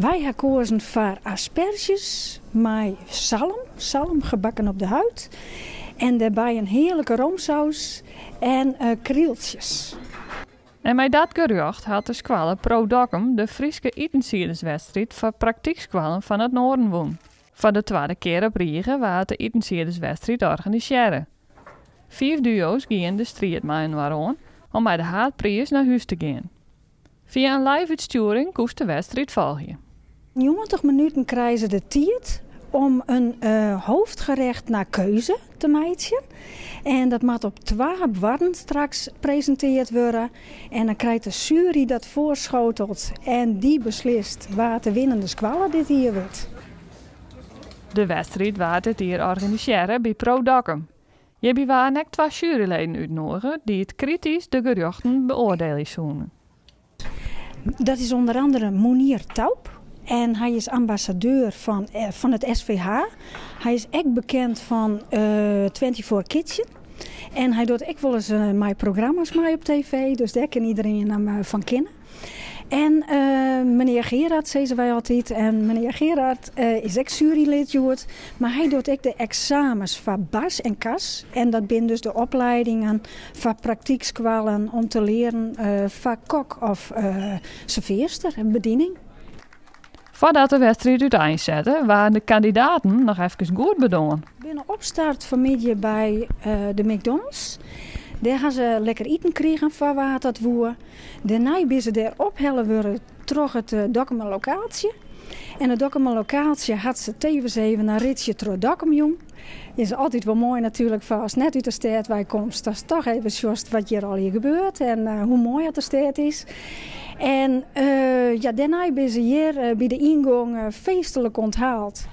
Wij hebben gekozen voor asperges met zalm gebakken op de huid. En daarbij een heerlijke roomsaus en krieltjes. En met dat gerucht had de squalle Pro Dokkum de Frieske Itensiederswedstrijd voor praktieksquallen van het Noorden won. Voor de tweede keer op Riegen waar de Itensiederswedstrijd organiseren. 5 duo's gingen de strijd mee waarom om bij de haardprijs naar huis te gaan. Via een live uitsturing koest de wedstrijd volgen. 90 minuten krijgen ze de tijd om een hoofdgerecht naar keuze te maken. En dat moet op 12 borden straks gepresenteerd worden. En dan krijgt de jury dat voorschoteld en die beslist waar de winnende squalle dit hier wordt. De wedstrijd wordt dit hier organiseren bij Pro Dokkum. Je waren ook 2 juryleden uitnodigen die het kritisch de geruchten beoordelen zullen. Dat is onder andere Monier Taup. En hij is ambassadeur van het SVH. Hij is ook bekend van 24 Kitchen. En hij doet ook wel eens mijn programma's mee op tv. Dus daar kan iedereen hem van kennen. En meneer Gerard, zeggen wij altijd. En meneer Gerard is ook jurylid. Maar hij doet ook de examens van Bas en Kas. En dat zijn dus de opleidingen van praktiekskwallen om te leren van kok of serveerster en bediening. Voordat de wedstrijd uiteenzette, waren de kandidaten nog even goed bedoeld. Binnen opstart vanmiddag bij de McDonald's. Daar gaan ze lekker eten krijgen van waar dat woer. Daarna zijn ze daar ophellen worden terug het Dokkumer locatie. En het Dokkumer locatie had ze tevens even een ritje door Dokkum jong. Is altijd wel mooi natuurlijk voor als net uit de stad wij komt. Dat is toch even just wat hier al hier gebeurt en hoe mooi het de stad is. En daarna zijn ze hier bij de ingang feestelijk onthaald.